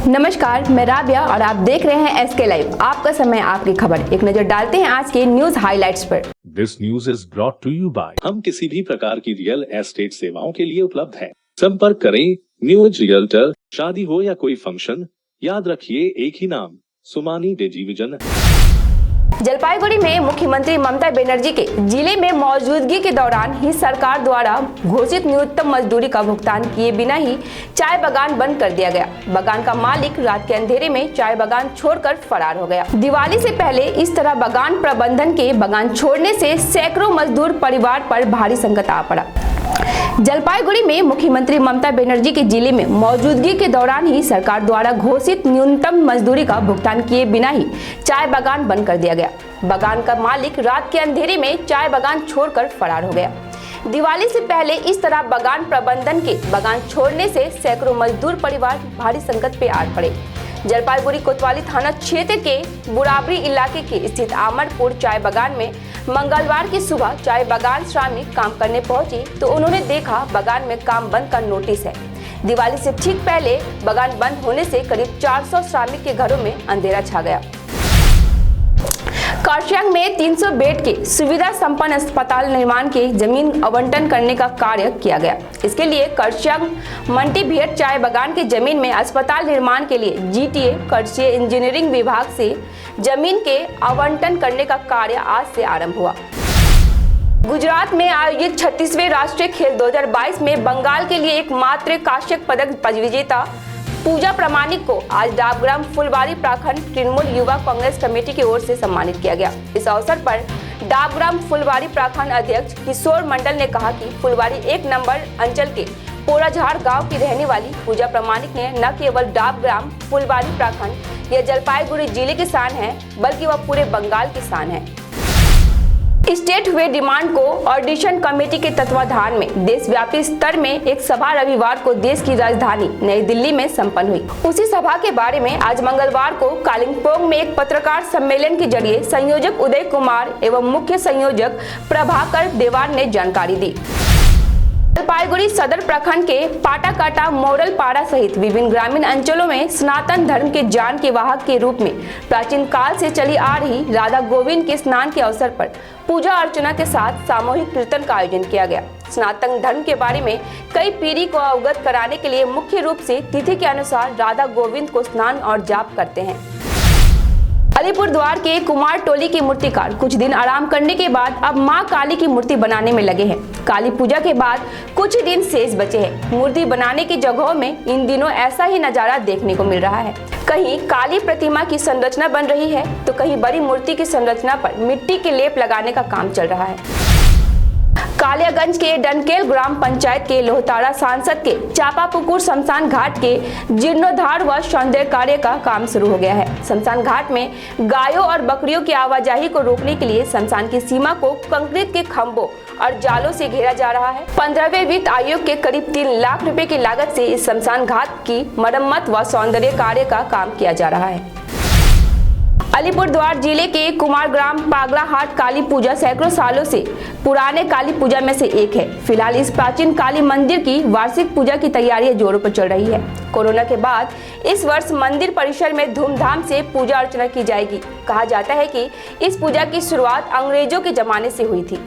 नमस्कार, मैं राबिया और आप देख रहे हैं एसके लाइव। आपका समय आपकी खबर। एक नजर डालते हैं आज के न्यूज हाइलाइट्स पर। This news is brought to you by हम किसी भी प्रकार की रियल एस्टेट सेवाओं के लिए उपलब्ध हैं। संपर्क करें न्यूज रियल्टर। शादी हो या कोई फंक्शन, याद रखिए एक ही नाम, सुमानी डिजीविजन। जलपाईगुड़ी में मुख्यमंत्री ममता बनर्जी के जिले में मौजूदगी के दौरान ही सरकार द्वारा घोषित न्यूनतम मजदूरी का भुगतान किए बिना ही चाय बागान बंद कर दिया गया। बागान का मालिक रात के अंधेरे में चाय बागान छोड़कर फरार हो गया। दिवाली से पहले इस तरह बागान प्रबंधन के बागान छोड़ने से सैकड़ों मजदूर परिवार पर भारी संकट आ पड़ा। जलपाईगुड़ी में मुख्यमंत्री ममता बनर्जी के जिले में मौजूदगी के दौरान ही सरकार द्वारा घोषित न्यूनतम मजदूरी का भुगतान किए बिना ही चाय बागान बंद कर दिया गया। बागान का मालिक रात के अंधेरे में चाय बागान छोड़कर फरार हो गया। दिवाली से पहले इस तरह बागान प्रबंधन के बागान छोड़ने से सैकड़ों मजदूर परिवार भारी संकट पे आ पड़े। जलपाईगुड़ी कोतवाली थाना क्षेत्र के बुराबरी इलाके के स्थित आमरपुर चाय बागान में मंगलवार की सुबह चाय बागान श्रमिक काम करने पहुंची तो उन्होंने देखा बागान में काम बंद का नोटिस है। दिवाली से ठीक पहले बागान बंद होने से करीब 400 श्रमिक के घरों में अंधेरा छा गया। करसियांग में 300 बेड के सुविधा संपन्न अस्पताल निर्माण के जमीन आवंटन करने का कार्य किया गया। इसके लिए करसियांग मंटीभियट चाय बागान के जमीन में अस्पताल निर्माण के लिए जीटीए करसिया इंजीनियरिंग विभाग से जमीन के आवंटन करने का कार्य आज से आरंभ हुआ। गुजरात में आयोजित 36वें राष्ट्रीय खेल 2022 में बंगाल के लिए एकमात्र कांस्य पदक विजेता पूजा प्रामाणिक को आज डाबग्राम फुलबारी प्रखंड तृणमूल युवा कांग्रेस कमेटी की ओर से सम्मानित किया गया। इस अवसर पर डाबग्राम फुलबारी प्रखंड अध्यक्ष किशोर मंडल ने कहा कि फुलबारी 1 नंबर अंचल के पोराझाड़ गांव की रहने वाली पूजा प्रामाणिक ने न केवल डाबग्राम फुलबारी प्रखंड या जलपाईगुड़ी जिले की शान है, बल्कि वह पूरे बंगाल की शान है। स्टेट हुए डिमांड को ऑडिशन कमेटी के तत्वाधान में देशव्यापी स्तर में एक सभा रविवार को देश की राजधानी नई दिल्ली में संपन्न हुई। उसी सभा के बारे में आज मंगलवार को कालिम्पोंग में एक पत्रकार सम्मेलन के जरिए संयोजक उदय कुमार एवं मुख्य संयोजक प्रभाकर देवान ने जानकारी दी। जलपाईगुड़ी सदर प्रखंड के पाटाकाटा मोरलपाड़ा सहित विभिन्न ग्रामीण अंचलों में सनातन धर्म के ज्ञान के वाहक के रूप में प्राचीन काल से चली आ रही राधा गोविंद के स्नान के अवसर पर पूजा अर्चना के साथ सामूहिक कीर्तन का आयोजन किया गया। सनातन धर्म के बारे में कई पीढ़ी को अवगत कराने के लिए मुख्य रूप से तिथि के अनुसार राधा गोविंद को स्नान और जाप करते हैं। अलीपुरद्वार के कुमार टोली के मूर्तिकार कुछ दिन आराम करने के बाद अब मां काली की मूर्ति बनाने में लगे हैं। काली पूजा के बाद कुछ ही दिन शेष बचे हैं। मूर्ति बनाने की जगहों में इन दिनों ऐसा ही नजारा देखने को मिल रहा है। कहीं काली प्रतिमा की संरचना बन रही है तो कहीं बड़ी मूर्ति की संरचना पर मिट्टी के लेप लगाने का काम चल रहा है। कालियागंज के डनकेल ग्राम पंचायत के लोहतारा सांसद के चापापुकुर शमशान घाट के जीर्णोद्धार व सौंदर्य कार्य का काम शुरू हो गया है। शमशान घाट में गायों और बकरियों की आवाजाही को रोकने के लिए शमशान की सीमा को कंक्रीट के खंभों और जालों से घेरा जा रहा है। 15वें वित्त आयोग के करीब 3 लाख रुपए की लागत से इस शमशान घाट की मरम्मत व सौंदर्य कार्य का काम किया जा रहा है। अलीपुरद्वार जिले के कुमार ग्राम पागला हाट काली पूजा सैकड़ों सालों से पुराने काली पूजा में से एक है। फिलहाल इस प्राचीन काली मंदिर की वार्षिक पूजा की तैयारियां जोरों पर चल रही है। कोरोना के बाद इस वर्ष मंदिर परिसर में धूमधाम से पूजा अर्चना की जाएगी। कहा जाता है कि इस पूजा की शुरुआत अंग्रेजों के जमाने से हुई थी।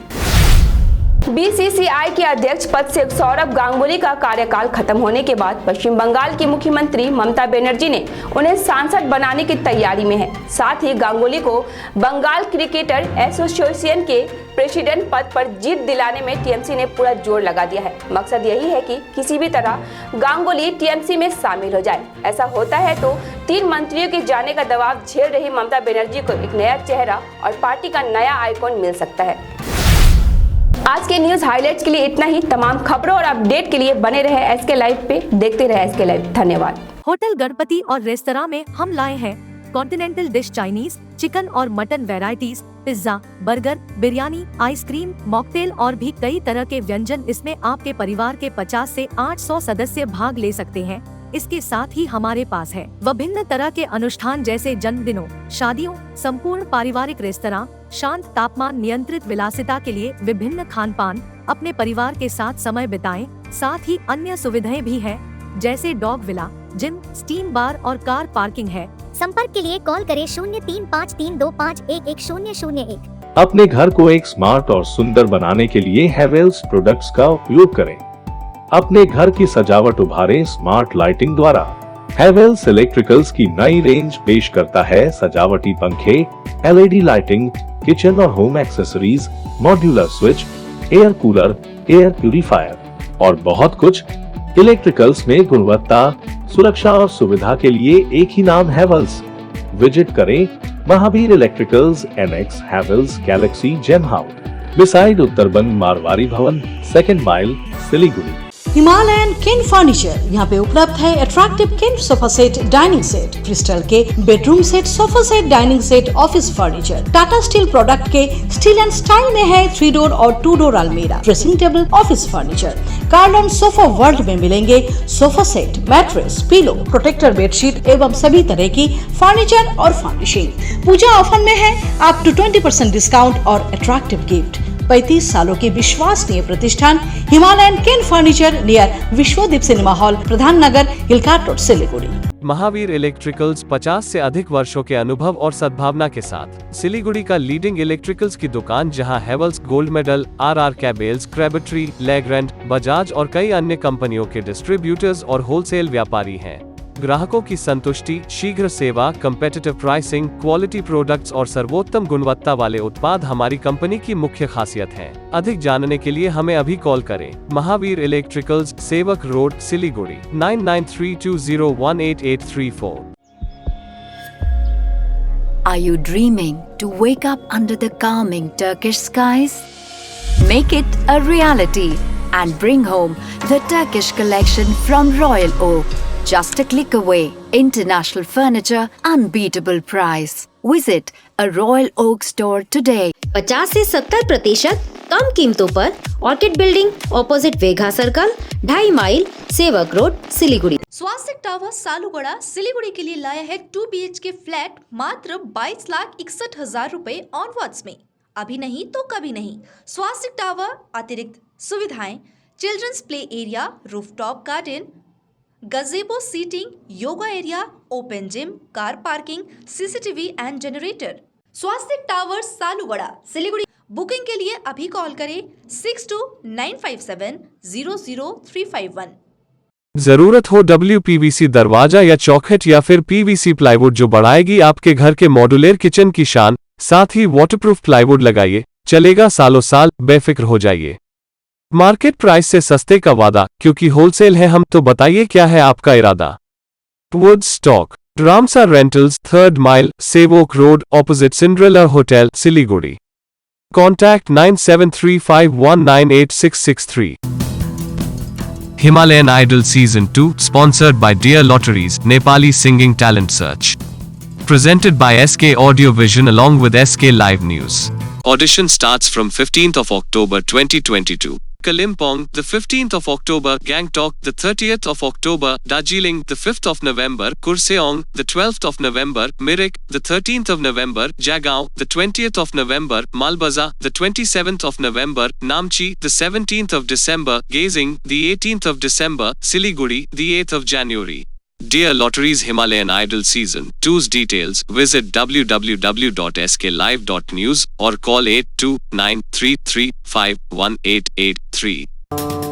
बीसीसीआई के अध्यक्ष पद से सौरभ गांगुली का कार्यकाल खत्म होने के बाद पश्चिम बंगाल की मुख्यमंत्री ममता बनर्जी ने उन्हें सांसद बनाने की तैयारी में है। साथ ही गांगुली को बंगाल क्रिकेटर एसोसिएशन के प्रेसिडेंट पद पर जीत दिलाने में टीएमसी ने पूरा जोर लगा दिया है। मकसद यही है कि किसी भी तरह गांगुली टीएमसी में शामिल हो जाए। ऐसा होता है तो 3 मंत्रियों के जाने का दबाव झेल रही ममता बनर्जी को एक नया चेहरा और पार्टी का नया आइकॉन मिल सकता है। आज के न्यूज हाइलाइट्स के लिए इतना ही। तमाम खबरों और अपडेट के लिए बने रहे एसके लाइव पे। देखते रहे एसके लाइव। धन्यवाद। होटल गणपति और रेस्तरां में हम लाए हैं कॉन्टिनेंटल डिश, चाइनीज, चिकन और mutton varieties, pizza, burger, biryani, ice cream, mocktail और भी कई तरह के व्यंजन। इसमें आपके परिवार के 50 से 800 सदस्य भाग ले सकते हैं। इसके साथ ही हमारे पास है विभिन्न तरह के अनुष्ठान जैसे जन्मदिनों, शादियों, संपूर्ण पारिवारिक रेस्तरां, शांत तापमान नियंत्रित विलासिता के लिए विभिन्न खान पान। अपने परिवार के साथ समय बिताएं। साथ ही अन्य सुविधाएं भी हैं जैसे डॉग विला, जिम, स्टीम बार और कार पार्किंग है। संपर्क के लिए कॉल करें 0353251101। अपने घर को एक स्मार्ट और सुंदर बनाने के लिए हेवेल्स प्रोडक्ट्स का उपयोग करें। अपने घर की सजावट उभारें स्मार्ट लाइटिंग द्वारा। हेवेल्स इलेक्ट्रिकल्स की नई रेंज पेश करता है सजावटी पंखे, LED लाइटिंग, किचन और home accessories, modular switch, air cooler, air purifier और बहुत कुछ। इलेक्ट्रिकल्स में गुणवत्ता, सुरक्षा और सुविधा के लिए एक ही नाम हेवेल्स। विजिट करें Mahavir electricals, NX Havells galaxy gem house, beside Uttarband Marwari Bhawan, 2nd mile, Siliguri. Himalayan किन फर्नीचर यहाँ पे उपलब्ध है। अट्रैक्टिव किन sofa set, dining set, crystal के bedroom set, sofa set, dining set, office furniture. Tata steel product के स्टील एंड स्टाइल में है 3 डोर और 2 डोर अलमीरा, dressing table, office furniture. Cardon sofa world में मिलेंगे sofa set, mattress, pillow, protector bedsheet एवं सभी तरह की फर्नीचर और फर्निशिंग। पूजा ऑफर में है अप टू 20% डिस्काउंट और अट्रैक्टिव गिफ्ट। 35 सालों की विश्वसनीय प्रतिष्ठान हिमालयन किन furniture near Vishwadeep cinema hall, Pradhan Nagar, hill cart road, Siliguri. Mahavir electricals 50 से अधिक वर्षों के अनुभव और सद्भावना के साथ सिलीगुड़ी का लीडिंग इलेक्ट्रिकल्स की दुकान, जहां Havells gold medal, RR cables, Crabtree, Legrand, Bajaj और कई अन्य कंपनियों के डिस्ट्रीब्यूटर्स और होलसेल व्यापारी हैं। ग्राहकों की संतुष्टि, शीघ्र सेवा, कम्पेटिटिव प्राइसिंग, क्वालिटी प्रोडक्ट्स और सर्वोत्तम गुणवत्ता वाले उत्पाद हमारी कंपनी की मुख्य खासियत हैं। अधिक जानने के लिए हमें अभी कॉल करें। महावीर इलेक्ट्रिकल्स, सेवक road, Siliguri, 9932018834। Are you dreaming to wake up under the calming Turkish skies? Make it a reality and bring home the Turkish collection from Royal Oak. Just a click away. International furniture, unbeatable price. Visit a Royal Oak store today. 50 से 70% कम कीमतों पर orchid building, opposite Vega circle, 2.5 mile, Sevoke road, Siliguri. Swastik tower Salugara Siliguri के लिए लाया है 2 BHK flat मात्र 22,61,000 रुपए ऑनवर्ड्स में। अभी नहीं तो कभी नहीं। स्वास्तिक टावर अतिरिक्त सुविधाएं, children's play area, rooftop garden, gazebo seating, yoga area, open gym, car parking, CCTV and generator. Swastik tower Salugara Siliguri. Booking के लिए अभी कॉल करें 6295700351। जरूरत हो WPVC दरवाजा या चौखट या फिर PVC प्लाईवुड जो बढ़ाएगी आपके घर के मॉड्यूलर किचन की शान, साथ ही वाटरप्रूफ प्लाईवुड लगाइए, चलेगा सालों साल, बेफिक्र हो जाइए। मार्केट प्राइस से सस्ते का वादा, क्योंकि होलसेल है हम, तो बताइए क्या है आपका इरादा। Would stock, Ramsar rentals, 3rd mile, Sevoke road, opposite Cinderella hotel, Siliguri. Contact 9735198663। Himalayan Idol Season 2, sponsored by Dear Lotteries, Nepali Singing Talent Search. Presented by SK Audio Vision along with SK Live News. Audition starts from 15th of October 2022. Kalimpong, the 15th of October, Gangtok, the 30th of October, Darjeeling, the 5th of November, Kurseong, the 12th of November, Mirik, the 13th of November, Jagaon, the 20th of November, Malbaza, the 27th of November, Namchi, the 17th of December, Gazing, the 18th of December, Siliguri, the 8th of January. Dear Lotteries Himalayan Idol Season 2's details, visit www.sklive.news or call 8293351883.